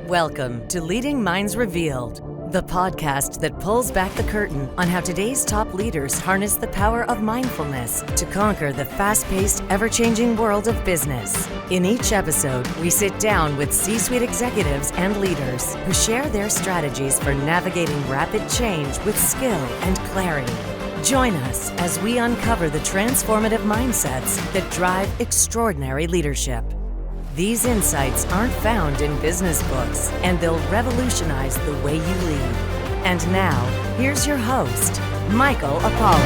Welcome to Leading Minds Revealed, the podcast that pulls back the curtain on how today's top leaders harness the power of mindfulness to conquer the fast-paced, ever-changing world of business. In each episode, we sit down with C-suite executives and leaders who share their strategies for navigating rapid change with skill and clarity. Join us as we uncover the transformative mindsets that drive extraordinary leadership. These insights aren't found in business books, and they'll revolutionize the way you lead. And now, here's your host, Michael Apollo.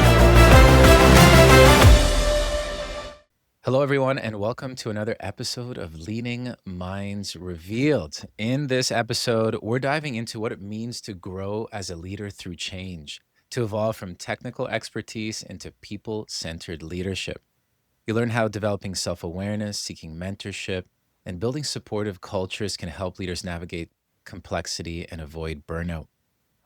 Hello, everyone, and welcome to another episode of Leading Minds Revealed. In this episode, we're diving into what it means to grow as a leader through change, to evolve from technical expertise into people-centered leadership. You learn how developing self-awareness, seeking mentorship, and building supportive cultures can help leaders navigate complexity and avoid burnout.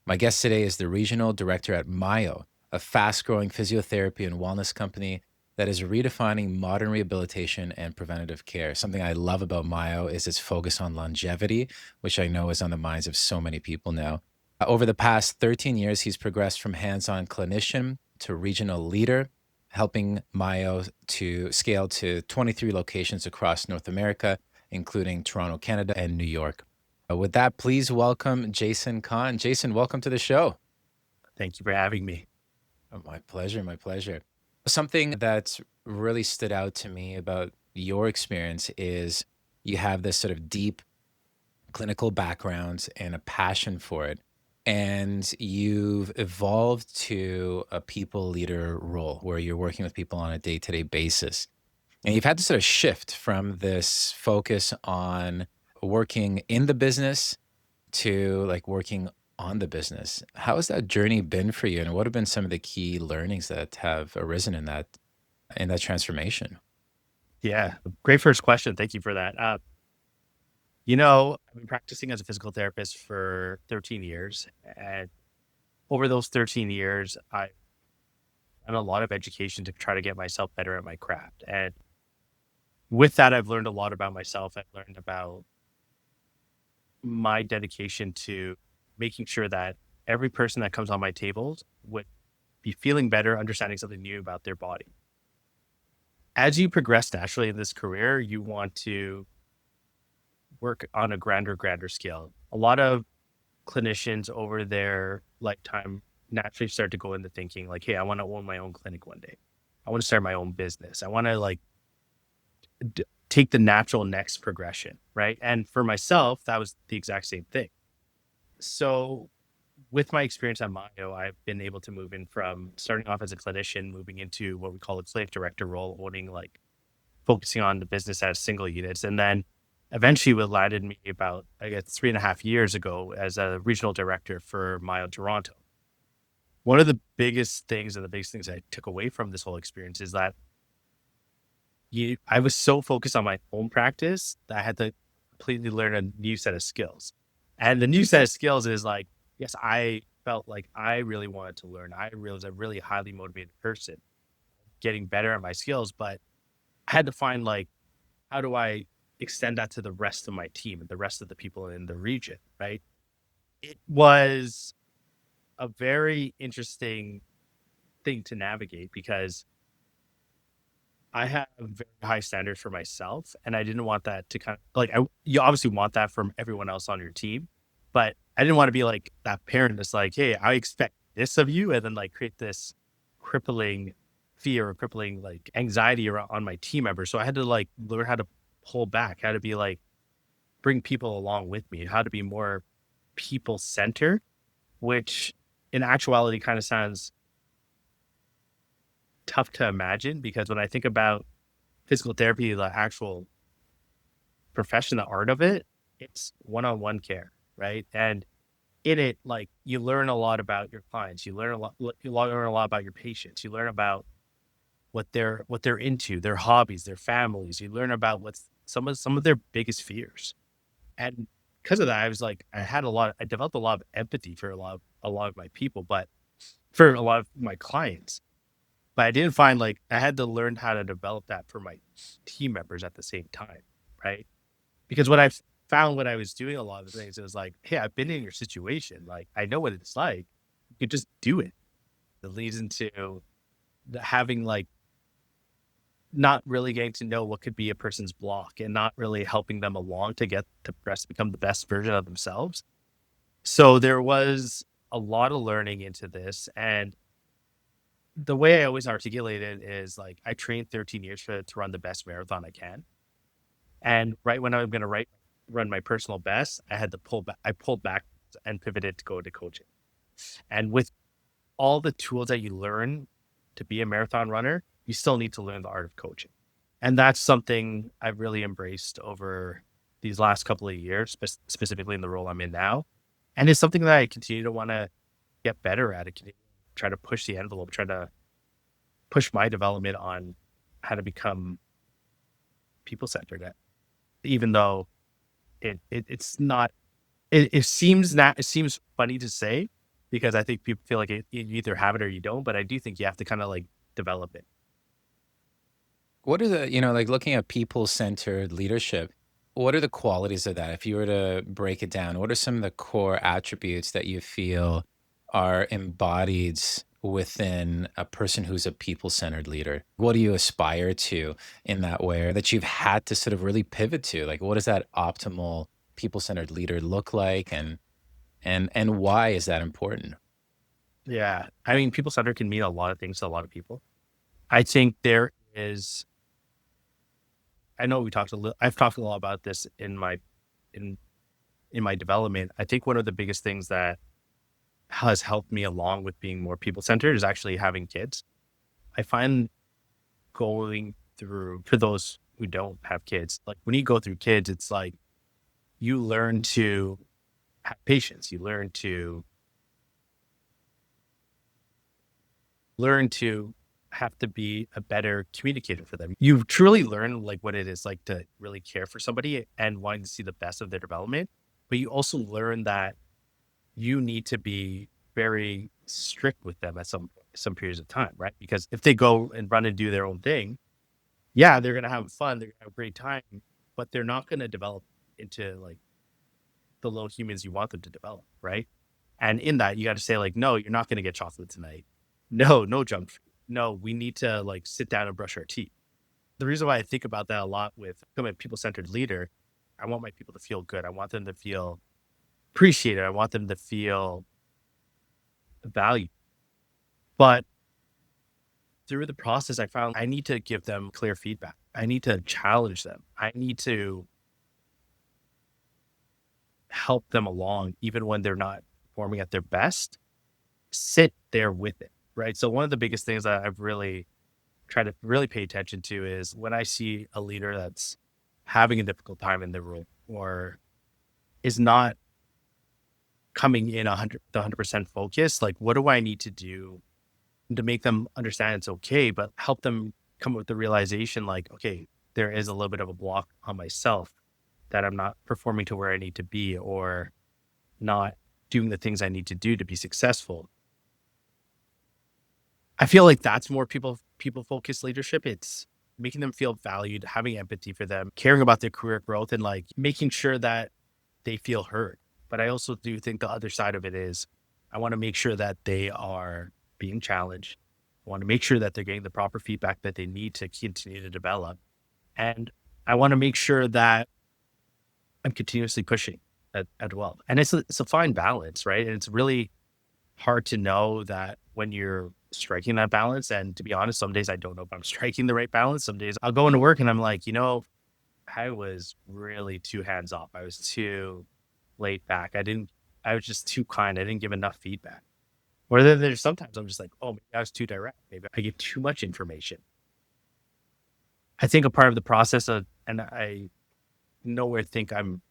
My guest today is the regional director at Myo, a fast-growing physiotherapy and wellness company that is redefining modern rehabilitation and preventative care. Something I love about Myo is its focus on longevity, which I know is on the minds of so many people now. Over the past 13 years, he's progressed from hands-on clinician to regional leader, helping Myo to scale to 23 locations across North America, including Toronto, Canada, and New York. With that, please welcome Jason Khan. Jason, welcome to the show. Thank you for having me. Oh, my pleasure, my pleasure. Something that's really stood out to me about your experience is you have this sort of deep clinical background and a passion for it. And you've evolved to a people leader role where you're working with people on a day-to-day basis. And you've had to sort of shift from this focus on working in the business to like working on the business. How has that journey been for you? And what have been some of the key learnings that have arisen in that transformation? Yeah, great first question. Thank you for that. I've been practicing as a physical therapist for 13 years. And over those 13 years, I've done a lot of education to try to get myself better at my craft. And with that, I've learned a lot about myself. I've learned about my dedication to making sure that every person that comes on my tables would be feeling better, understanding something new about their body. As you progress naturally in this career, you want to work on a grander scale. A lot of clinicians over their lifetime naturally start to go into thinking like, hey, I want to own my own clinic one day. I want to start my own business. I want to take the natural next progression, right? And for myself, that was the exact same thing. So with my experience at Myo, I've been able to move in from starting off as a clinician, moving into what we call a clinic director role, focusing on the business as single units. And then eventually what landed me about, 3.5 years ago as a regional director for Myo Toronto. One of the biggest things I took away from this whole experience is that I was so focused on my own practice that I had to completely learn a new set of skills. And the new set of skills is yes, I felt like I really wanted to learn. I was a really highly motivated person, getting better at my skills, but I had to find how do I extend that to the rest of my team and the rest of the people in the region, right? It was a very interesting thing to navigate because I have very high standards for myself, and I didn't want that to you obviously want that from everyone else on your team, but I didn't want to be like that parent that's like, hey, I expect this of you, and then create this crippling fear or crippling anxiety on my team members. So I had to learn how to pull back, how to be bring people along with me, how to be more people centered, which in actuality kind of sounds tough to imagine, because when I think about physical therapy, the actual profession, the art of it, it's one-on-one care, right? And in it, you learn a lot about your clients, you learn a lot about your patients, you learn about what they're into, their hobbies, their families, you learn about what's some of their biggest fears. And because of that, I developed a lot of empathy for a lot of my people, but for a lot of my clients. But I didn't find I had to learn how to develop that for my team members at the same time, right? Because what I've found when I was doing a lot of the things, it was like, hey, I've been in your situation. Like, I know what it's like. You could just do it. It leads into having like not really getting to know what could be a person's block and not really helping them along to get to progress, become the best version of themselves. So there was a lot of learning into this. And the way I always articulate it is like, I trained 13 years to run the best marathon I can. And right when I'm going to run my personal best, I had to pull back. I pulled back and pivoted to go to coaching. And with all the tools that you learn to be a marathon runner, you still need to learn the art of coaching. And that's something I've really embraced over these last couple of years, specifically in the role I'm in now. And it's something that I continue to want to get better at. Try to push the envelope, try to push my development on how to become people centered. Even though it's not, it seems not, it seems funny to say because I think people feel like you either have it or you don't. But I do think you have to kind of like develop it. What are the, like looking at people-centered leadership, what are the qualities of that? If you were to break it down, what are some of the core attributes that you feel are embodied within a person who's a people-centered leader? What do you aspire to in that way that you've had to sort of really pivot to? Like, what does that optimal people-centered leader look like, and why is that important? Yeah. I mean, people centered can mean a lot of things to a lot of people. I think there is, I know I've talked a lot about this in, in my development. I think one of the biggest things that has helped me along with being more people centered is actually having kids. I find going through, for those who don't have kids, like when you go through kids, it's like you learn to have patience. You learn to have to be a better communicator for them. You truly learn like what it is like to really care for somebody and wanting to see the best of their development. But you also learn that you need to be very strict with them at some periods of time, right? Because if they go and run and do their own thing, yeah, they're gonna have fun, they're gonna have a great time, but they're not gonna develop into like the little humans you want them to develop, right? And in that, you got to say like, no, you're not gonna get chocolate tonight. No, no junk food. No, we need to like sit down and brush our teeth. The reason why I think about that a lot with becoming a people centered leader, I want my people to feel good. I want them to feel appreciated. I want them to feel valued. But through the process, I found I need to give them clear feedback. I need to challenge them. I need to help them along, even when they're not performing at their best. Sit there with it, right? So one of the biggest things that I've really tried to really pay attention to is when I see a leader that's having a difficult time in their role or is not coming in 100% focused, like what do I need to do to make them understand it's okay, but help them come with the realization like, okay, there is a little bit of a block on myself that I'm not performing to where I need to be or not doing the things I need to do to be successful. I feel like that's more people focused leadership. It's making them feel valued, having empathy for them, caring about their career growth, and like making sure that they feel heard. But I also do think the other side of it is I want to make sure that they are being challenged. I want to make sure that they're getting the proper feedback that they need to continue to develop. And I want to make sure that I'm continuously pushing as well. And it's a fine balance, right? And it's really hard to know that when you're striking that balance. And to be honest, some days I don't know if I'm striking the right balance. Some days I'll go into work and I'm like, I was really too hands off. I was too laid back. I was just too kind. I didn't give enough feedback. Or then there's sometimes I'm just like, oh, maybe I was too direct. Maybe I give too much information. I think a part of the process and I nowhere think I'm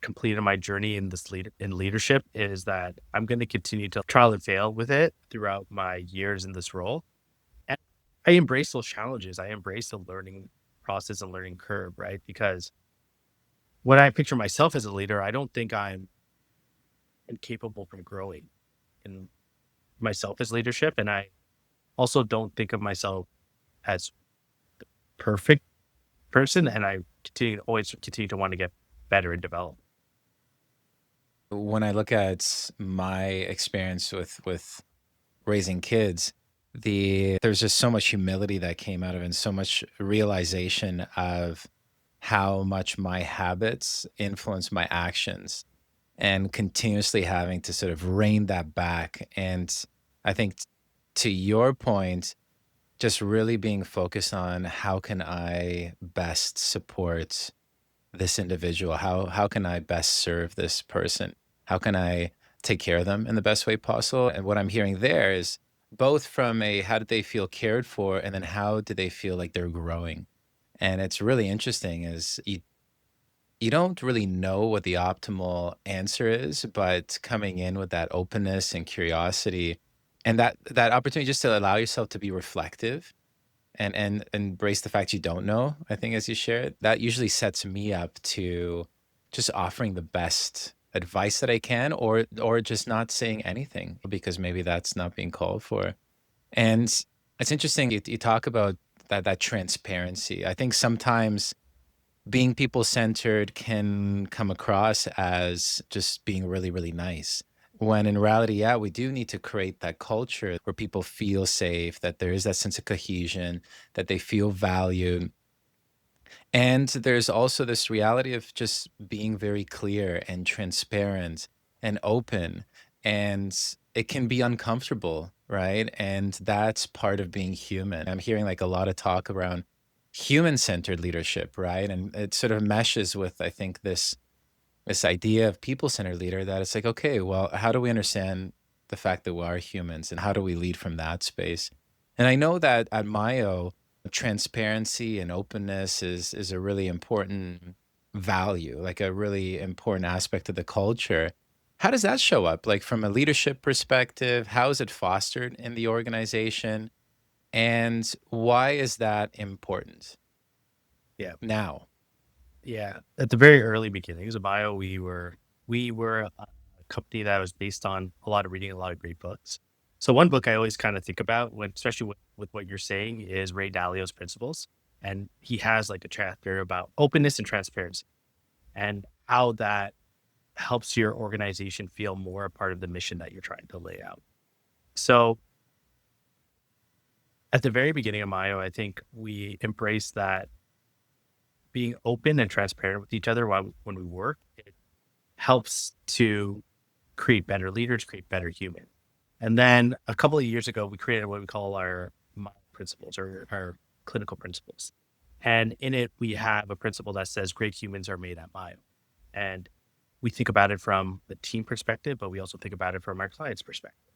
completed my journey in in leadership is that I'm going to continue to trial and fail with it throughout my years in this role. And I embrace those challenges. I embrace the learning process and learning curve, right? Because when I picture myself as a leader, I don't think I'm incapable from growing in myself as leadership. And I also don't think of myself as the perfect person. And I continue to want to get better and develop. When I look at my experience with raising kids, there's just so much humility that came out of it and so much realization of how much my habits influence my actions and continuously having to sort of rein that back. And I think to your point, just really being focused on how can I best support this individual? How can I best serve this person? How can I take care of them in the best way possible? And what I'm hearing there is both from a how did they feel cared for, and then how do they feel like they're growing? And it's really interesting is you don't really know what the optimal answer is, but coming in with that openness and curiosity and that opportunity just to allow yourself to be reflective and embrace the fact you don't know, I think as you share it, that usually sets me up to just offering the best advice that I can or just not saying anything because maybe that's not being called for. And it's interesting you talk about that transparency. I think sometimes being people centered can come across as just being really, really nice. When in reality, yeah, we do need to create that culture where people feel safe, that there is that sense of cohesion, that they feel valued. And there's also this reality of just being very clear and transparent and open. And it can be uncomfortable, right? And that's part of being human. I'm hearing like a lot of talk around human centered leadership, right? And it sort of meshes with, I think, this idea of people centered leader that it's like, okay, well, how do we understand the fact that we are humans and how do we lead from that space? And I know that at Mayo, transparency and openness is a really important value, like a really important aspect of the culture. How does that show up? Like from a leadership perspective, how is it fostered in the organization? And why is that important Yeah. now? Yeah. At the very early beginnings of Bio, we were a company that was based on a lot of reading a lot of great books. So one book I always kind of think about when, especially with what you're saying, is Ray Dalio's Principles. And he has like a chapter about openness and transparency and how that helps your organization feel more a part of the mission that you're trying to lay out. So at the very beginning of Mayo, I think we embrace that being open and transparent with each other while when we work, it helps to create better leaders, create better humans. And then a couple of years ago, we created what we call our Myo principles or our clinical principles. And in it, we have a principle that says great humans are made at Myo. And we think about it from the team perspective, but we also think about it from our client's perspective,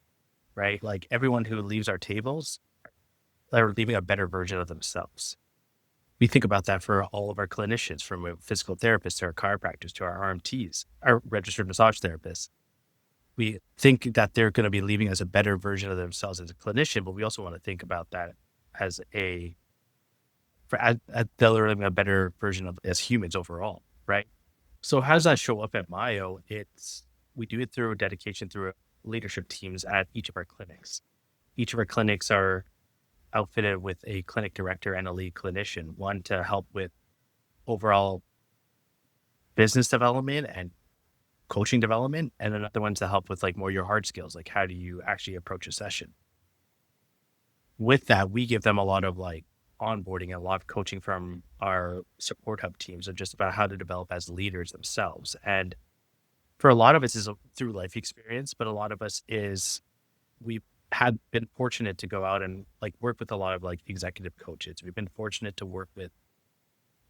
right? Like everyone who leaves our tables are leaving a better version of themselves. We think about that for all of our clinicians, from a physical therapist to our chiropractors to our RMTs, our registered massage therapists. We think that they're going to be leaving as a better version of themselves as a clinician, but we also want to think about that as they're living a better version of as humans overall, right? So how does that show up at Mayo? We do it through dedication through leadership teams at each of our clinics. Each of our clinics are outfitted with a clinic director and a lead clinician, one to help with overall business development and coaching development, and another one to help with like more your hard skills, like how do you actually approach a session. With that, we give them a lot of like onboarding and a lot of coaching from our support hub teams of just about how to develop as leaders themselves. And for a lot of us is through life experience, but a lot of us is we've had been fortunate to go out and like work with a lot of like executive coaches. We've been fortunate to work with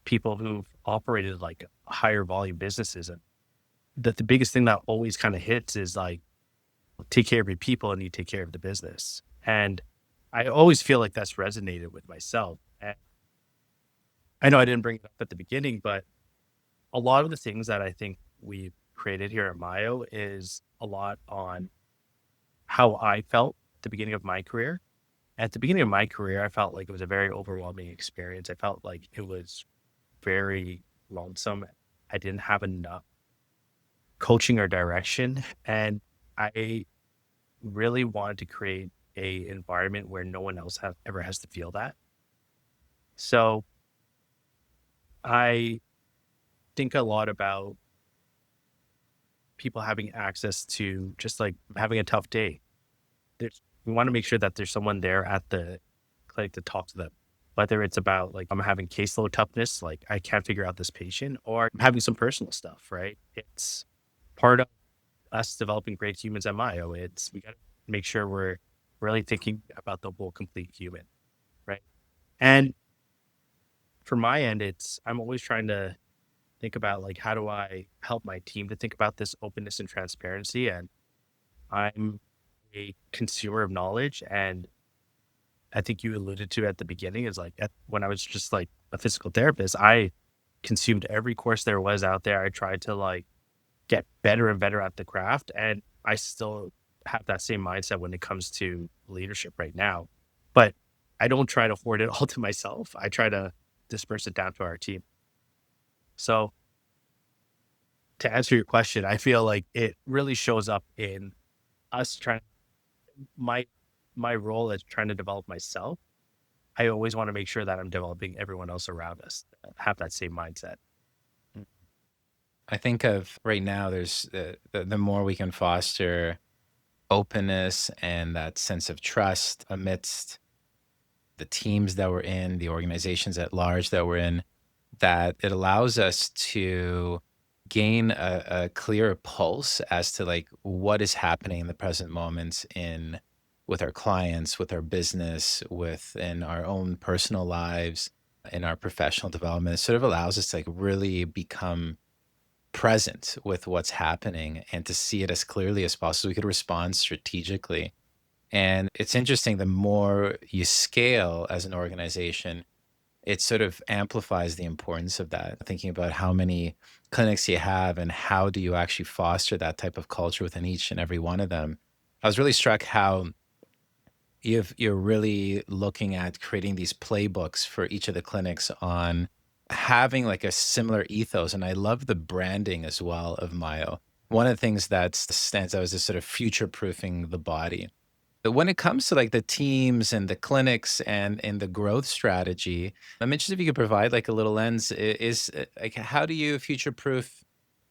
people who've operated like higher volume businesses. And the biggest thing that always kind of hits is like, take care of your people and you take care of the business. And I always feel like that's resonated with myself. And I know I didn't bring it up at the beginning, but a lot of the things that I think we've created here at Mayo is a lot on how I felt at the beginning of my career. At the beginning of my career, I felt like it was a very overwhelming experience. I felt like it was very lonesome. I didn't have enough coaching or direction. And I really wanted to create a environment where no one else ever has to feel that. So I think a lot about people having access to just like having a tough day. We want to make sure that there's someone there at the clinic to talk to them. Whether it's about like I'm having caseload toughness, like I can't figure out this patient, or I'm having some personal stuff, right? It's part of us developing great humans at Myo. We got to make sure we're really thinking about the whole complete human, right? And for my end, I'm always trying to think about like how do I help my team to think about this openness and transparency. And I'm a consumer of knowledge, and I think you alluded to at the beginning is like when I was just like a physical therapist, I consumed every course there was out there. I tried to like get better and better at the craft, and I still have that same mindset when it comes to leadership right now. But I don't try to hoard it all to myself. I try to disperse it down to our team. So to answer your question, I feel like it really shows up in us trying my my role as trying to develop myself. I always want to make sure that I'm developing everyone else around us that have that same mindset. I think of right now, there's the more we can foster openness and that sense of trust amidst the teams that we're in, the organizations at large that we're in, that it allows us to gain a clearer pulse as to like what is happening in the present moments in with our clients, with our business, within our own personal lives, in our professional development. It sort of allows us to like really become present with what's happening and to see it as clearly as possible. We could respond strategically. And it's interesting, the more you scale as an organization, it sort of amplifies the importance of that. Thinking about how many clinics you have and how do you actually foster that type of culture within each and every one of them. I was really struck how you're really looking at creating these playbooks for each of the clinics on having like a similar ethos. And I love the branding as well of Myo. One of the things that stands out is this sort of future proofing the body. But when it comes to like the teams and the clinics and the growth strategy, I'm interested if you could provide like a little lens. Like how do you future proof?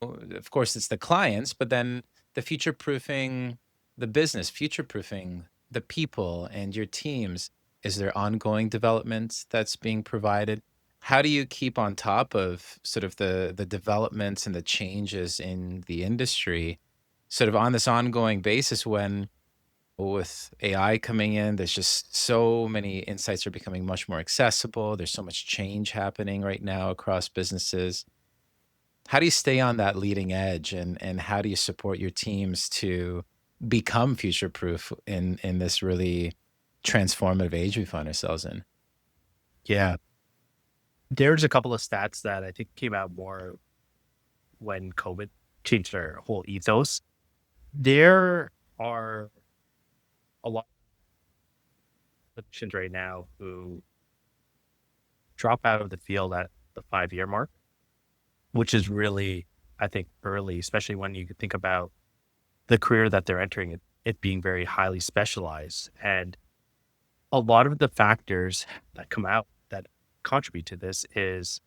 Of course, it's the clients, but then the future proofing the business, future proofing the people and your teams. Is there ongoing development that's being provided? How do you keep on top of sort of the developments and the changes in the industry, sort of on this ongoing basis when with AI coming in, there's just so many insights are becoming much more accessible. There's so much change happening right now across businesses. How do you stay on that leading edge and how do you support your teams to become future proof in this really transformative age we find ourselves in? Yeah. There's a couple of stats that I think came out more when COVID changed our whole ethos. There are a lot of clinicians right now who drop out of the field at the 5 year mark, which is really, I think, early, especially when you think about the career that they're entering, it being very highly specialized. And a lot of the factors that come out that contribute to this is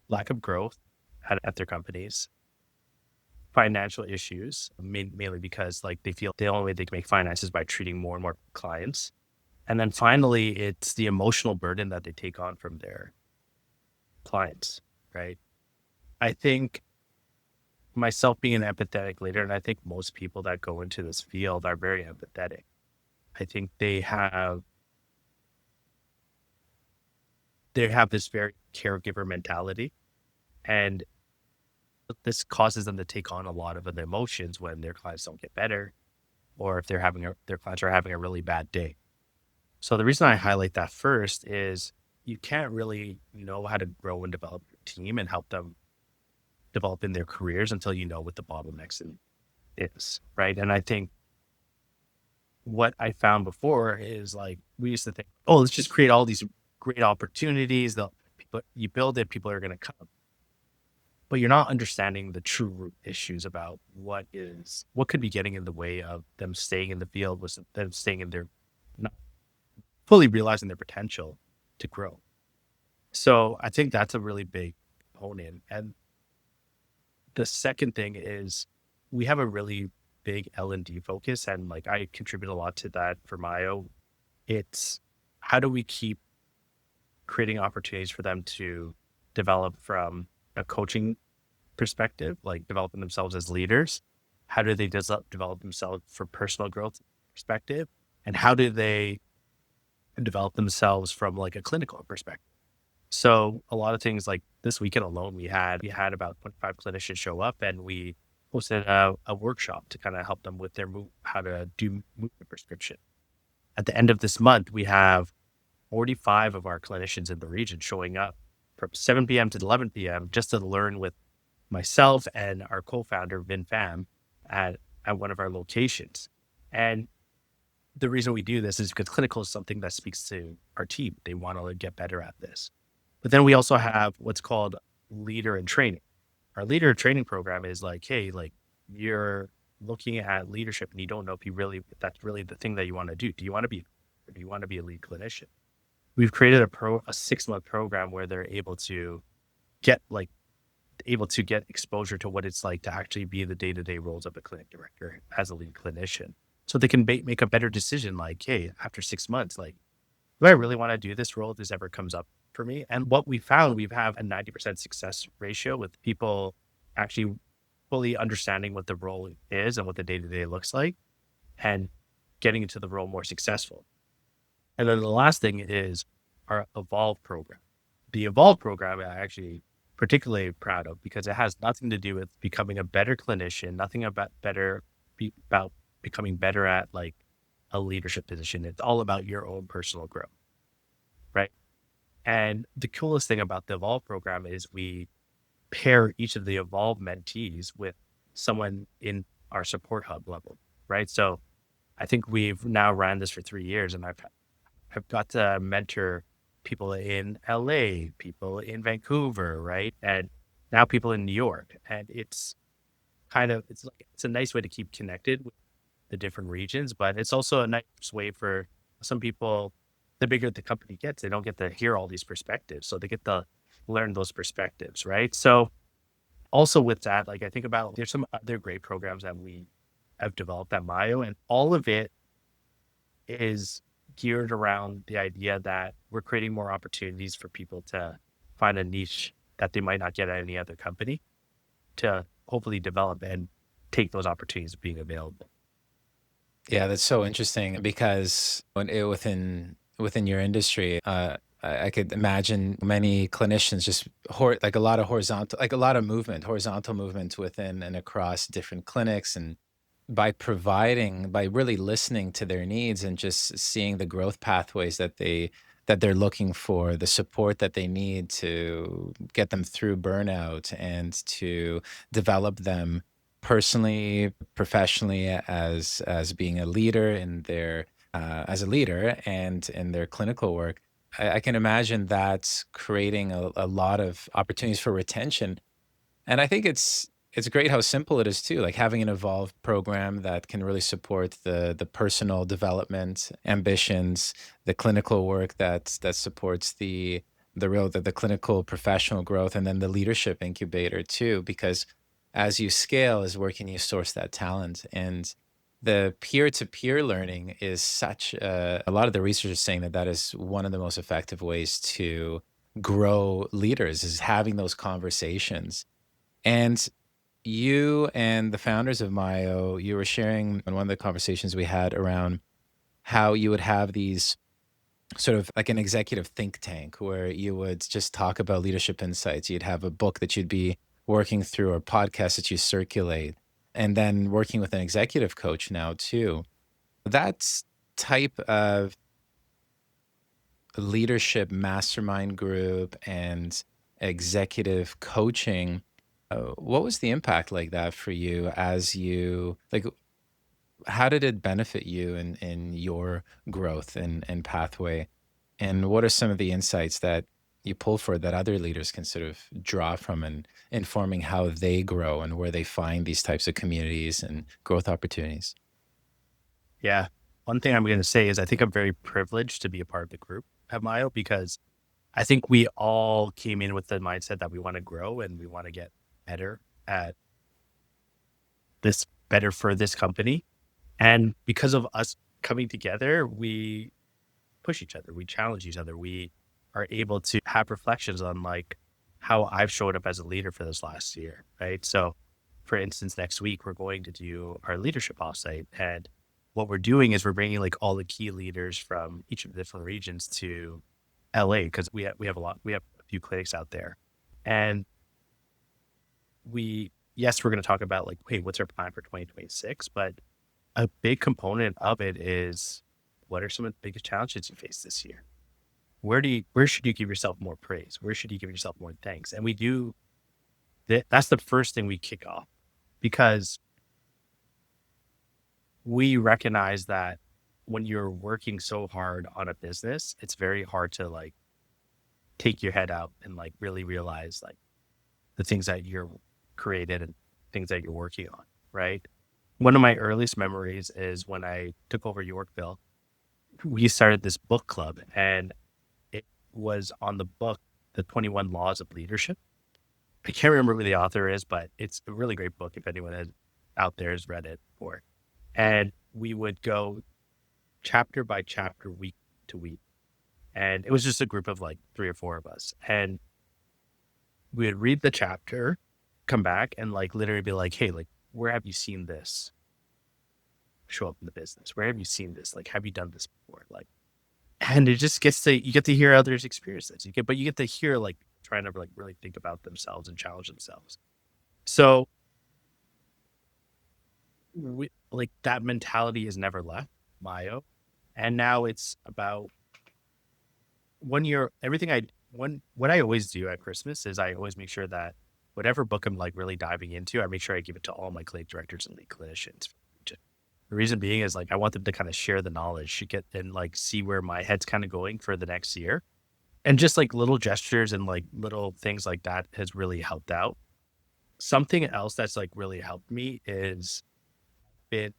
lack of growth at their companies, financial issues, mainly because like they feel the only way they can make finance is by treating more and more clients. And then finally, it's the emotional burden that they take on from their clients, right? I think myself being an empathetic leader, and I think most people that go into this field are very empathetic. I think they have this very caregiver mentality, and this causes them to take on a lot of the emotions when their clients don't get better, or if their clients are having a really bad day. So the reason I highlight that first is you can't really know how to grow and develop your team and help them develop in their careers until you know what the bottlenecks is, right? And I think what I found before is like we used to think, oh, let's just create all these great opportunities. You build it, people are going to come, but you're not understanding the true root issues about what could be getting in the way of them staying in the field, was them staying in their not fully realizing their potential to grow. So I think that's a really big hone in. And the second thing is we have a really big L&D focus, and like I contribute a lot to that for Myo. It's how do we keep creating opportunities for them to develop from a coaching perspective, like developing themselves as leaders? How do they develop themselves for personal growth perspective? And how do they develop themselves from like a clinical perspective? So a lot of things like this weekend alone, we had about 25 clinicians show up, and we hosted a workshop to kind of help them with their how to do movement prescription. At the end of this month, we have 45 of our clinicians in the region showing up from 7 p.m. to 11 p.m. just to learn with myself and our co-founder, Vin Pham, at one of our locations. And the reason we do this is because clinical is something that speaks to our team. They want to get better at this. But then we also have what's called leader in training. Our leader in training program is like, hey, like you're looking at leadership and you don't know if that's really the thing that you want to do. Do you want to be a lead clinician? We've created a 6-month program where they're able to get exposure to what it's like to actually be the day-to-day roles of a clinic director as a lead clinician. So they can make a better decision like, hey, after 6 months, like, do I really want to do this role if this ever comes up for me? And what we found, we have a 90% success ratio with people actually fully understanding what the role is and what the day-to-day looks like and getting into the role more successful. And then the last thing is our Evolve program. The Evolve program I actually particularly proud of because it has nothing to do with becoming a better clinician, nothing about becoming better at like a leadership position. It's all about your own personal growth, right? And the coolest thing about the Evolve program is we pair each of the Evolve mentees with someone in our support hub level, right? So I think we've now ran this for 3 years, and I've got to mentor people in LA, people in Vancouver, right? And now people in New York. And it's a nice way to keep connected with the different regions, but it's also a nice way for some people, the bigger the company gets, they don't get to hear all these perspectives. So they get to learn those perspectives, right? So also with that, like I think about, there's some other great programs that we have developed at Myo, and all of it is geared around the idea that we're creating more opportunities for people to find a niche that they might not get at any other company to hopefully develop and take those opportunities being available. Yeah, that's so interesting because within your industry, I could imagine many clinicians just like a lot of horizontal movement within and across different clinics, and by really listening to their needs and just seeing the growth pathways that they're looking for, the support that they need to get them through burnout and to develop them personally, professionally as being a leader in their as a leader and in their clinical work. I can imagine that's creating a lot of opportunities for retention. And I think it's great how simple it is too, like having an evolved program that can really support the personal development ambitions, the clinical work that supports the clinical professional growth, and then the leadership incubator too, because as you scale is where can you source that talent. And the peer-to-peer learning is such a lot of the research is saying that is one of the most effective ways to grow leaders, is having those conversations. And you and the founders of Myo, you were sharing in one of the conversations we had around how you would have these sort of like an executive think tank where you would just talk about leadership insights. You'd have a book that you'd be working through or podcast that you circulate, and then working with an executive coach now too. That type of leadership mastermind group and executive coaching, what was the impact like that for you as you like how did it benefit you in your growth and pathway? And what are some of the insights that you pull for that other leaders can sort of draw from and informing how they grow and where they find these types of communities and growth opportunities? Yeah. One thing I'm going to say is I think I'm very privileged to be a part of the group at Myo because I think we all came in with the mindset that we want to grow and we want to get better at this, better for this company. And because of us coming together, we push each other, we challenge each other, we are able to have reflections on like how I've showed up as a leader for this last year, right? So, for instance, next week we're going to do our leadership offsite, and what we're doing is we're bringing like all the key leaders from each of the different regions to LA because we have a few clinics out there, and we're going to talk about like, hey, what's our plan for 2026, but a big component of it is what are some of the biggest challenges you face this year? Where should you give yourself more praise? Where should you give yourself more thanks? And we do that's the first thing we kick off because we recognize that when you're working so hard on a business, it's very hard to like take your head out and like really realize like the things that you're created and things that you're working on, right? One of my earliest memories is when I took over Yorkville. We started this book club, and it was on the book, The 21 Laws of Leadership. I can't remember who the author is, but it's a really great book if anyone out there has read it before. And we would go chapter by chapter, week to week. And it was just a group of like 3 or 4 of us. And we would read the chapter, come back and like literally be like, hey, like, where have you seen this show up in the business? Where have you seen this? Like, have you done this before? Like, and it just you get to hear others' experiences. But you get to hear like trying to like really think about themselves and challenge themselves. So like that mentality has never left Myo. And now it's about what I always do at Christmas is I always make sure that whatever book I'm like really diving into, I make sure I give it to all my clinic directors and lead clinicians. The reason being is like I want them to kind of share the knowledge, to get and like see where my head's kind of going for the next year. And just like little gestures and like little things like that has really helped out. Something else that's like really helped me is been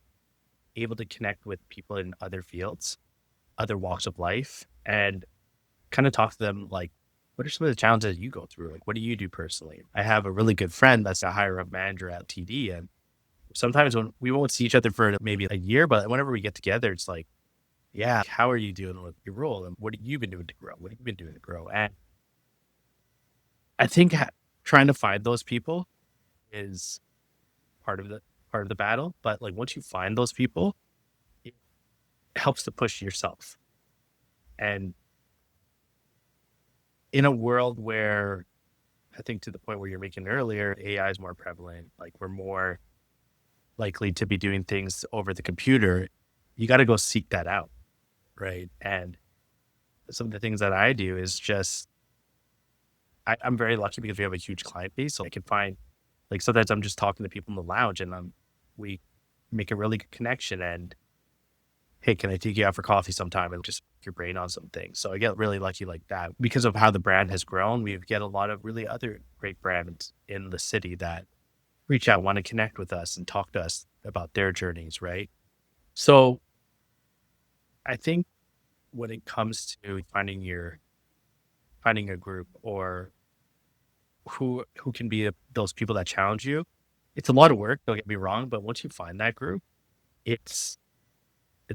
able to connect with people in other fields, other walks of life, and kind of talk to them like, what are some of the challenges you go through? Like, what do you do personally? I have a really good friend that's a higher up manager at TD, and sometimes when we won't see each other for maybe a year, but whenever we get together, it's like, yeah, how are you doing with your role? And what have you been doing to grow? What have you been doing to grow? And I think trying to find those people is part of the battle. But like once you find those people, it helps to push yourself. And in a world where I think to the point where you're making earlier, AI is more prevalent, like we're more likely to be doing things over the computer, you got to go seek that out. Right. And some of the things that I do is just, I'm very lucky because we have a huge client base. So I can find, like, sometimes I'm just talking to people in the lounge and we make a really good connection and, hey, can I take you out for coffee sometime and just pick your brain on some things? So I get really lucky like that. Because of how the brand has grown, we get a lot of really other great brands in the city that reach out, want to connect with us and talk to us about their journeys. Right. So I think when it comes to finding a group or who can be those people that challenge you, it's a lot of work. Don't get me wrong, but once you find that group, it's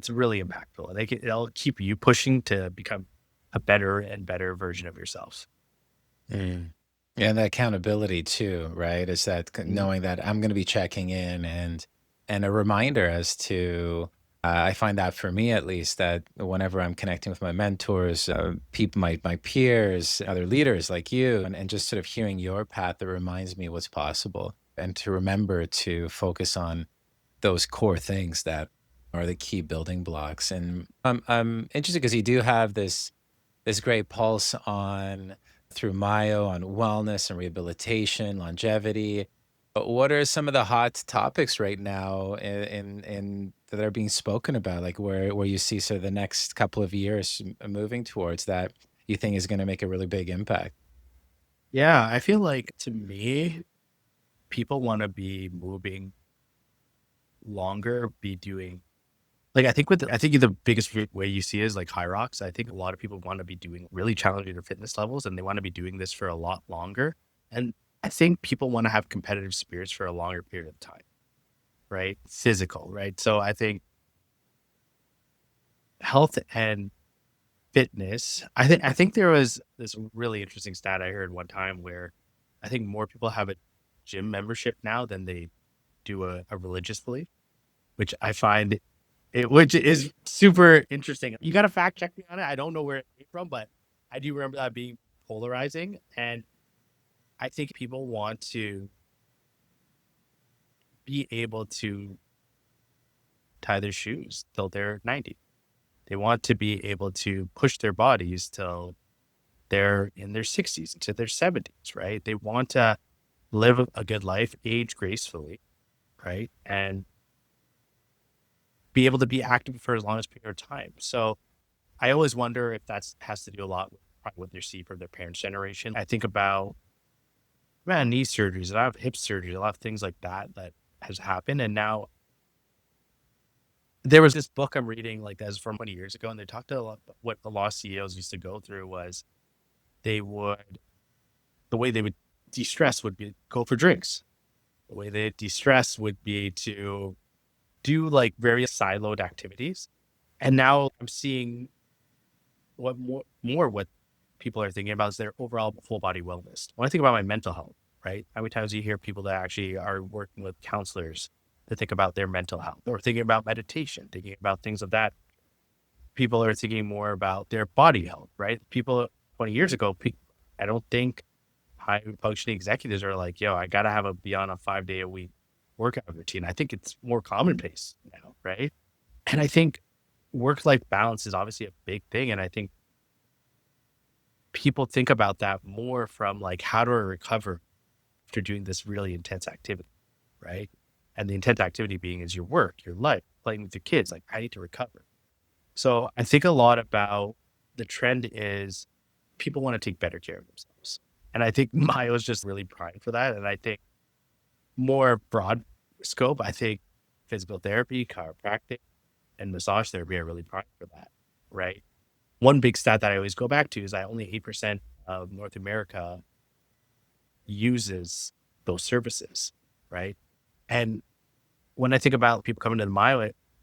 really impactful, and it'll keep you pushing to become a better and better version of yourselves. Mm. Yeah, and the accountability too, right? Is that Mhm. knowing that I'm going to be checking in and a reminder as to I find that for me at least that whenever I'm connecting with my mentors, people, my peers, other leaders like you, and just sort of hearing your path, that reminds me what's possible, and to remember to focus on those core things that are the key building blocks. And I'm interested because you do have this great pulse on through Myo on wellness and rehabilitation, longevity. But what are some of the hot topics right now in that are being spoken about, like where you see sort of the next couple of years moving towards that you think is going to make a really big impact? Yeah, I feel like to me, people want to be moving longer, be doing I think the biggest way you see is like high rocks. I think a lot of people want to be doing really challenging their fitness levels and they want to be doing this for a lot longer. And I think people want to have competitive spirits for a longer period of time, right? Physical, right? So I think health and fitness, I think there was this really interesting stat I heard one time where I think more people have a gym membership now than they do a religious belief, which I find which is super interesting. You got to fact check me on it. I don't know where it came from, but I do remember that being polarizing. And I think people want to be able to tie their shoes till they're 90. They want to be able to push their bodies till they're in their 60s into their 70s, right? They want to live a good life, age gracefully, right? And be able to be active for as long as period of time. So I always wonder if that has to do a lot with probably what they see from their parents' generation. I think about knee surgeries, a lot of hip surgeries, a lot of things like that that has happened. And now there was this book I'm reading like that's from 20 years ago, and they talked a lot what a lot of CEOs used to go through was they would the way they would de-stress would be go for drinks. The way they de-stress would be to do like various siloed activities. And now I'm seeing what people are thinking about is their overall full body wellness. When I think about my mental health, right? How many times do you hear people that actually are working with counselors to think about their mental health or thinking about meditation, thinking about things of that? People are thinking more about their body health, right? People 20 years ago, I don't think high functioning executives are like, yo, I got to be on a 5 day a week workout routine. I think it's more commonplace now, right? And I think work-life balance is obviously a big thing. And I think people think about that more from like, how do I recover after doing this really intense activity, right? And the intense activity being is your work, your life, playing with your kids. Like, I need to recover. So I think a lot about the trend is people want to take better care of themselves. And I think Myo is just really primed for that. And I think more broad scope, I think physical therapy, chiropractic, and massage therapy are really primed for that, right? One big stat that I always go back to is that only 8% of North America uses those services, right? And when I think about people coming to the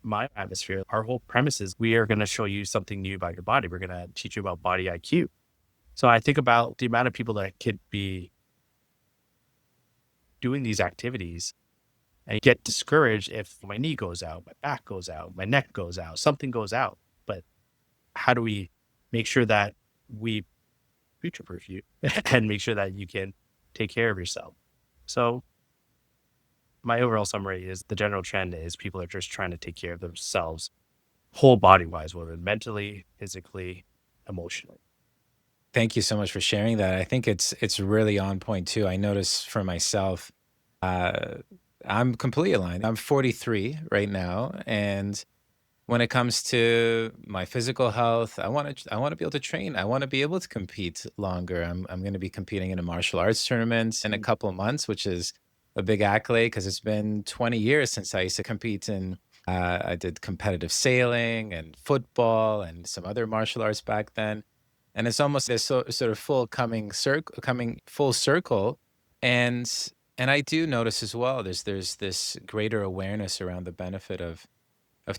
Myo atmosphere, our whole premise is we are going to show you something new about your body. We're going to teach you about body IQ. So I think about the amount of people that could be doing these activities and get discouraged if my knee goes out, my back goes out, my neck goes out, something goes out. But how do we make sure that we future-proof you and make sure that you can take care of yourself? So my overall summary is the general trend is people are just trying to take care of themselves whole body wise, whether mentally, physically, emotionally. Thank you so much for sharing that. I think it's really on point too. I notice for myself, uh, I'm completely aligned. I'm 43 right now, and when it comes to my physical health, I want to be able to train. I want to be able to compete longer. I'm going to be competing in a martial arts tournament in a Mm. couple of months, which is a big accolade because it's been 20 years since I used to compete in. I did competitive sailing and football and some other martial arts back then, and it's almost this sort of coming full circle, and I do notice as well. There's this greater awareness around the benefit of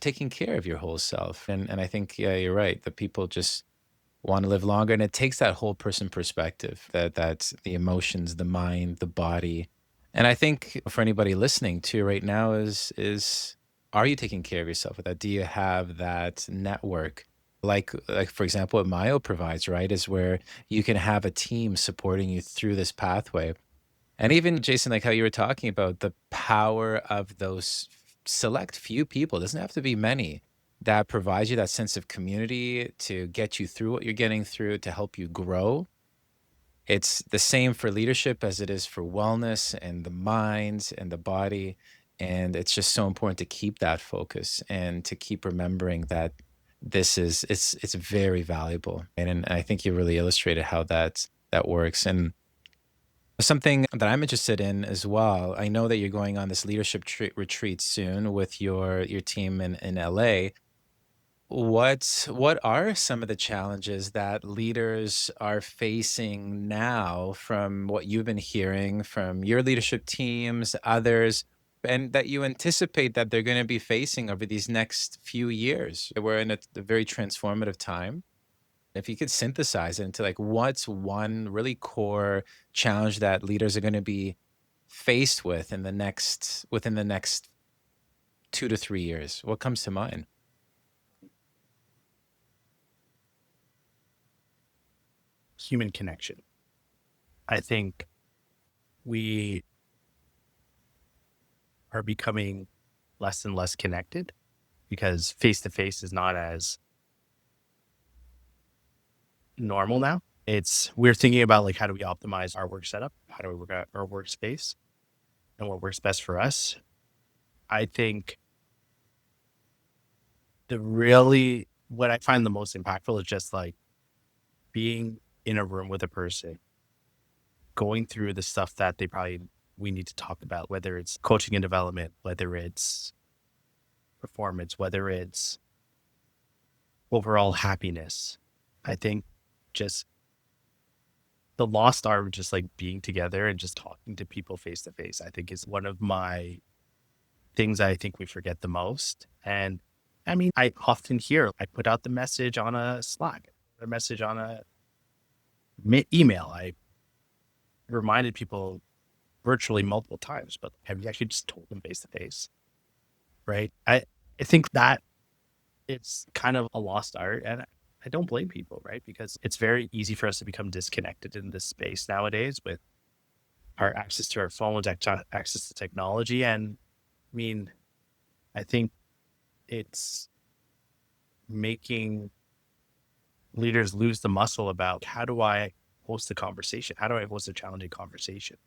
taking care of your whole self. And I think, yeah, you're right. The people just want to live longer. And it takes that whole person perspective, that's the emotions, the mind, the body. And I think for anybody listening to right now is are you taking care of yourself with that? Do you have that network? Like for example, what Myo provides, right? Is where you can have a team supporting you through this pathway. And even Jason, like how you were talking about the power of those select few people, doesn't have to be many, that provide you that sense of community to get you through what you're getting through, to help you grow. It's the same for leadership as it is for wellness and the mind and the body. And it's just so important to keep that focus and to keep remembering that it's very valuable. And I think you really illustrated how that works. And something that I'm interested in as well. I know that you're going on this leadership retreat soon with your team in LA. what are some of the challenges that leaders are facing now from what you've been hearing from your leadership teams, others, and that you anticipate that they're going to be facing over these next few years? We're in a very transformative time. If you could synthesize it into like what's one really core challenge that leaders are going to be faced with within the next 2 to 3 years, what comes to mind? Human connection. I think we are becoming less and less connected because face to face is not as normal now. We're thinking about like how do we optimize our work setup? How do we work out our workspace and what works best for us? I think what I find the most impactful is just like being in a room with a person, going through the stuff that we need to talk about, whether it's coaching and development, whether it's performance, whether it's overall happiness. I think just the lost art of just like being together and just talking to people face to face, I think is one of my things I think we forget the most. And I mean, I often hear, I put out the message on a Slack, a message on a email. I reminded people virtually multiple times, but have you actually just told them face to face? Right. I think that it's kind of a lost art, and I don't blame people, right? Because it's very easy for us to become disconnected in this space nowadays with our access to our phones, access to technology. And I mean, I think it's making leaders lose the muscle about how do I host a conversation? How do I host a challenging conversation?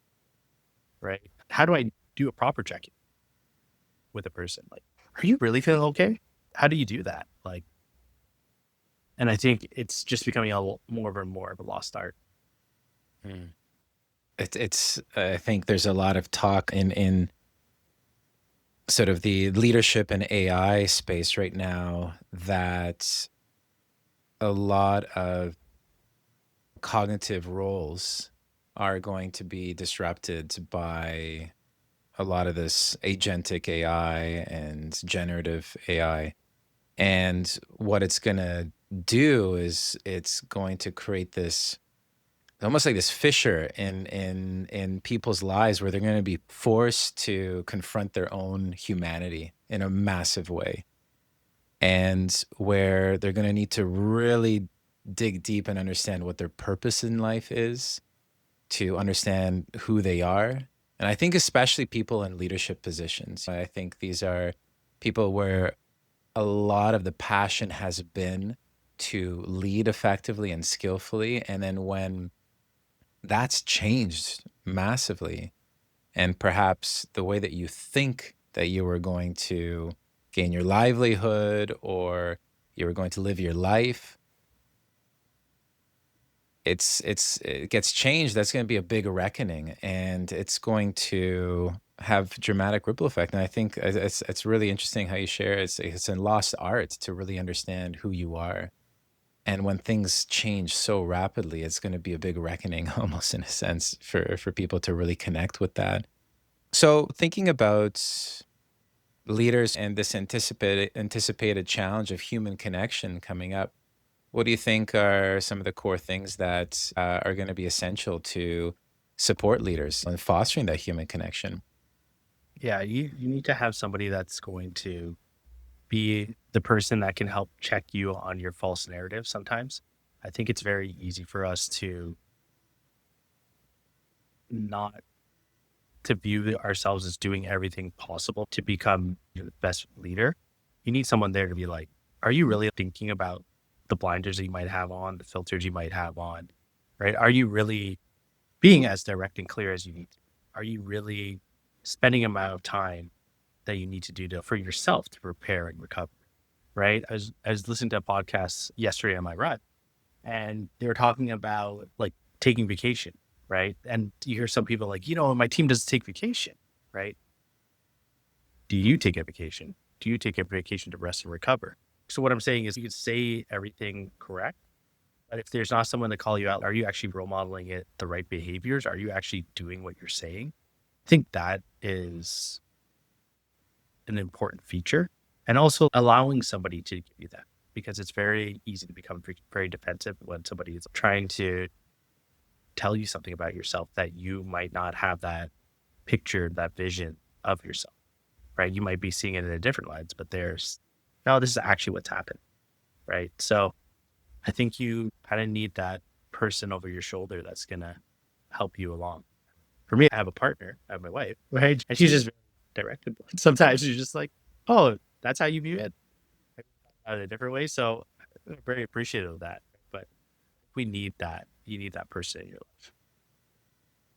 Right? How do I do a proper check-in with a person? Like, are you really feeling okay? How do you do that? Like, and I think it's just becoming more and more of a lost art. Mm. I think there's a lot of talk in sort of the leadership and AI space right now that a lot of cognitive roles are going to be disrupted by a lot of this agentic AI and generative AI. And what it's going to do is it's going to create this almost like this fissure in people's lives where they're going to be forced to confront their own humanity in a massive way, and where they're going to need to really dig deep and understand what their purpose in life is, to understand who they are. And I think especially people in leadership positions, I think these are people where a lot of the passion has been to lead effectively and skillfully, and then when that's changed massively, and perhaps the way that you think that you were going to gain your livelihood or you were going to live your life, it gets changed. That's going to be a big reckoning, and it's going to have dramatic ripple effect. And I think it's really interesting how you share it's a lost art to really understand who you are. And when things change so rapidly, it's going to be a big reckoning, almost in a sense, for people to really connect with that. So thinking about leaders and this anticipated challenge of human connection coming up, what do you think are some of the core things that are going to be essential to support leaders in fostering that human connection? Yeah, you need to have somebody that's going to be the person that can help check you on your false narrative sometimes. I think it's very easy for us to not to view ourselves as doing everything possible to become the best leader. You need someone there to be like, are you really thinking about the blinders that you might have on, the filters you might have on, right? Are you really being as direct and clear as you need to? Are you really spending amount of time that you need to do for yourself to prepare and recover, right? I was listening to a podcast yesterday on my run, and they were talking about like taking vacation, right? And you hear some people like, my team doesn't take vacation, right? Do you take a vacation? Do you take a vacation to rest and recover? So what I'm saying is you could say everything correct, but if there's not someone to call you out, are you actually role modeling it, the right behaviors? Are you actually doing what you're saying? I think that is an important feature. And also allowing somebody to give you that, because it's very easy to become very defensive when somebody is trying to tell you something about yourself that you might not have that picture, that vision of yourself, right? You might be seeing it in a different lens, but no, this is actually what's happened, right? So I think you kind of need that person over your shoulder that's going to help you along. For me, I have a partner, I have my wife, right? And she's just very directed. Sometimes she's just like, oh, that's how you view it in a different way. So I'm very appreciative of that. But we need that. You need that person in your life.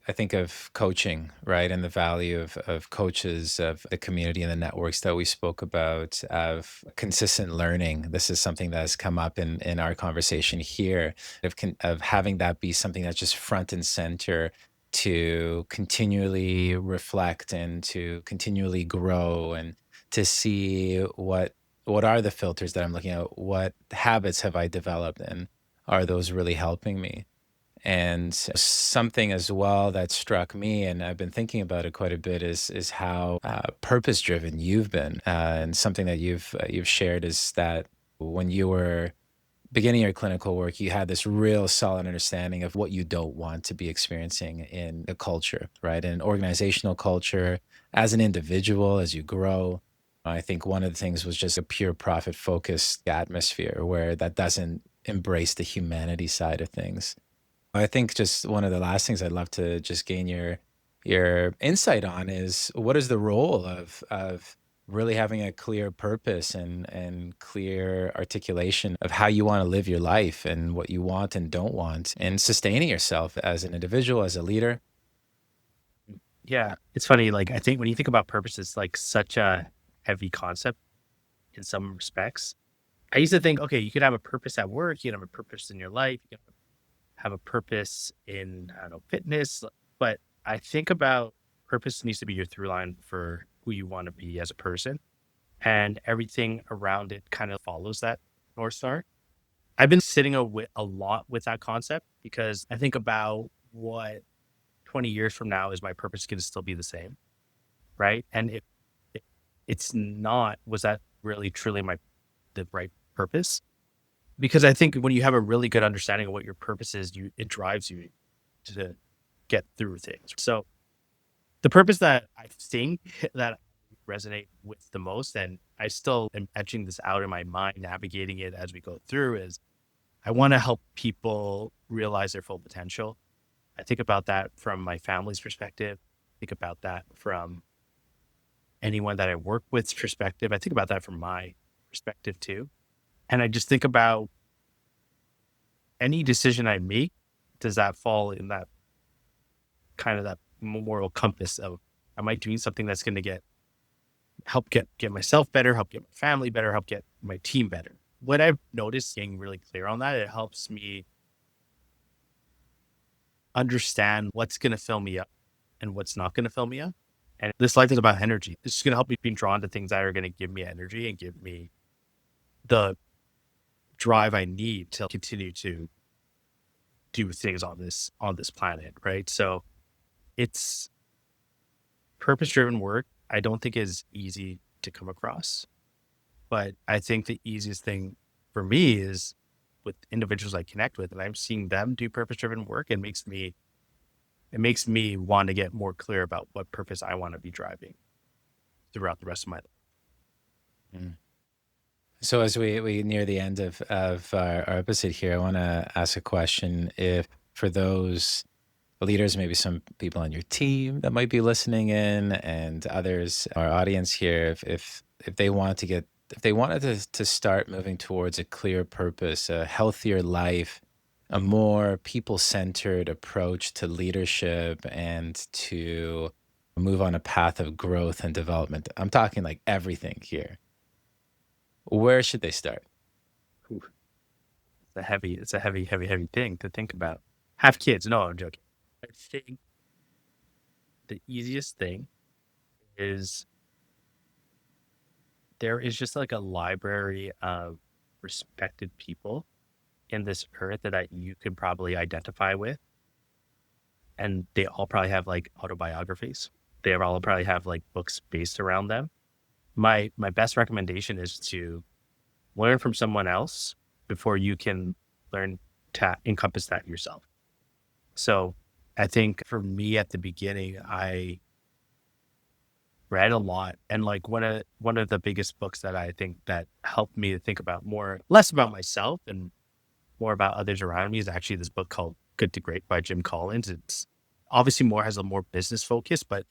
I think of coaching, right? And the value of coaches, of the community and the networks that we spoke about, of consistent learning. This is something that has come up in our conversation here, of having that be something that's just front and center, to continually reflect and to continually grow, and to see what are the filters that I'm looking at, what habits have I developed, and are those really helping me? And something as well that struck me, and I've been thinking about it quite a bit, is how purpose driven you've been. And something that you've shared is that when you were beginning your clinical work, you had this real solid understanding of what you don't want to be experiencing in a culture, right? In an organizational culture, as an individual, as you grow. I think one of the things was just a pure profit focused atmosphere where that doesn't embrace the humanity side of things. I think just one of the last things I'd love to just gain your insight on is, what is the role of really having a clear purpose and clear articulation of how you want to live your life and what you want and don't want, and sustaining yourself as an individual, as a leader. Yeah. It's funny. Like, I think when you think about purpose, it's like such a heavy concept in some respects. I used to think, okay, you could have a purpose at work, you can have a purpose in your life, you can have a purpose in, I don't know, fitness. But I think about purpose needs to be your through line for who you want to be as a person. And everything around it kind of follows that North Star. I've been sitting a lot with that concept, because I think about what 20 years from now is my purpose going to still be the same, right? And if it's not, was that really truly the right purpose? Because I think when you have a really good understanding of what your purpose is, it drives you to get through things. So the purpose that I think that I resonate with the most, and I still am etching this out in my mind, navigating it as we go through, is I want to help people realize their full potential. I think about that from my family's perspective. I think about that from anyone that I work with's perspective. I think about that from my perspective too. And I just think about any decision I make, does that fall in that kind of that moral compass of, am I doing something that's going to help get myself better, help get my family better, help get my team better? What I've noticed, getting really clear on that, it helps me understand what's going to fill me up and what's not going to fill me up. And this life is about energy. This is going to help me be drawn to things that are going to give me energy and give me the drive I need to continue to do things on this planet, right? So it's purpose driven work. I don't think is easy to come across, but I think the easiest thing for me is with individuals I connect with, and I'm seeing them do purpose driven work. It makes me want to get more clear about what purpose I want to be driving throughout the rest of my life. Mm. So as we near the end of our episode here, I want to ask a question. If for those leaders, maybe some people on your team that might be listening in, and others, our audience here, if they want to get, if they wanted to start moving towards a clear purpose, a healthier life, a more people-centered approach to leadership, and to move on a path of growth and development, I'm talking like everything here, where should they start? Ooh, it's a heavy thing to think about. Have kids? No, I'm joking. I think the easiest thing is there is just like a library of respected people in this earth that you could probably identify with. And they all probably have like autobiographies. They all probably have like books based around them. My best recommendation is to learn from someone else before you can learn to encompass that yourself. So I think for me at the beginning, I read a lot, and like one of the biggest books that I think that helped me to think about less about myself and more about others around me is actually this book called Good to Great by Jim Collins. It's obviously has a more business focus, but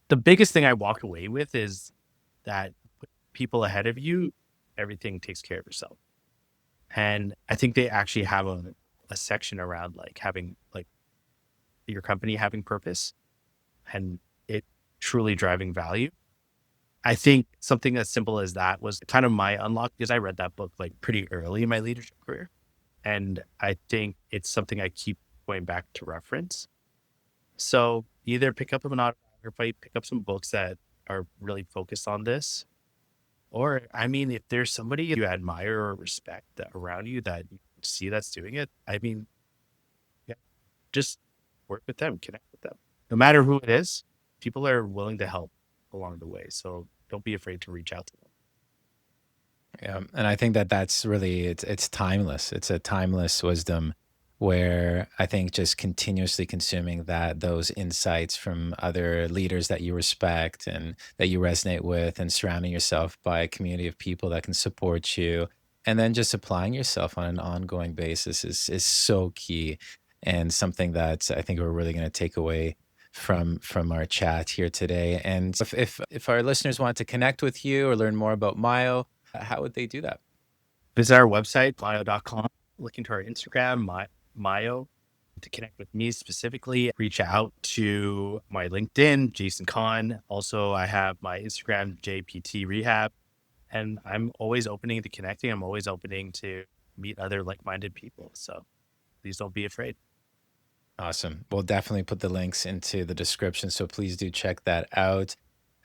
the biggest thing I walked away with is that people ahead of you, everything takes care of yourself. And I think they actually have a section around like having like your company having purpose and it truly driving value. I think something as simple as that was kind of my unlock, because I read that book like pretty early in my leadership career. And I think it's something I keep going back to reference. So either pick up an autobiography, pick up some books that are really focused on this. Or, I mean, if there's somebody you admire or respect around you that you see that's doing it, I mean, yeah, just work with them, connect with them. No matter who it is, people are willing to help along the way. So don't be afraid to reach out to them. Yeah, and I think that that's really it's timeless. It's a timeless wisdom where I think just continuously consuming those insights from other leaders that you respect and that you resonate with, and surrounding yourself by a community of people that can support you, and then just applying yourself on an ongoing basis is so key, and something that I think we're really going to take away from our chat here today. And if our listeners want to connect with you or learn more about Myo, how would they do that? Visit our website, myo.com. Look into our Instagram, Myo, to connect with me specifically. Reach out to my LinkedIn, Jason Khan. Also, I have my Instagram, JPT Rehab. And I'm always opening to connecting. I'm always opening to meet other like-minded people. So please don't be afraid. Awesome. We'll definitely put the links into the description, so please do check that out.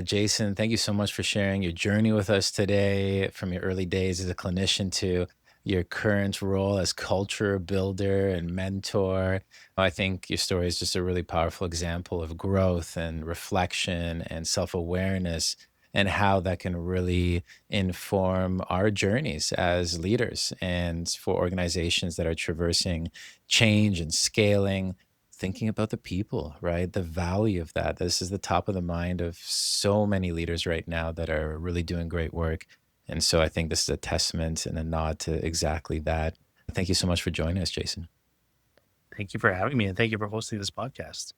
Jason, thank you so much for sharing your journey with us today, from your early days as a clinician to your current role as culture builder and mentor. I think your story is just a really powerful example of growth and reflection and self-awareness, and how that can really inform our journeys as leaders and for organizations that are traversing change and scaling, thinking about the people, right? The value of that. This is the top of the mind of so many leaders right now that are really doing great work. And so I think this is a testament and a nod to exactly that. Thank you so much for joining us, Jason. Thank you for having me, and thank you for hosting this podcast.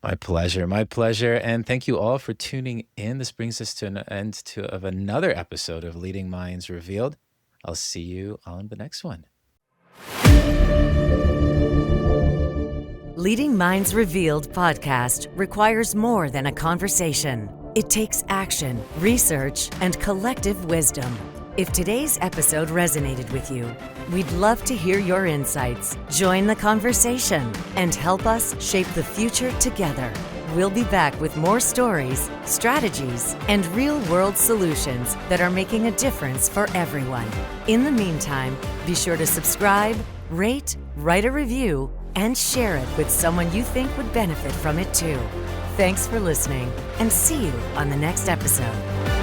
My pleasure. My pleasure. And thank you all for tuning in. This brings us to an end of another episode of Leading Minds Revealed. I'll see you on the next one. Leading Minds Revealed podcast requires more than a conversation. It takes action, research, and collective wisdom. If today's episode resonated with you, we'd love to hear your insights, join the conversation, and help us shape the future together. We'll be back with more stories, strategies, and real-world solutions that are making a difference for everyone. In the meantime, be sure to subscribe, rate, write a review, and share it with someone you think would benefit from it too. Thanks for listening, and see you on the next episode.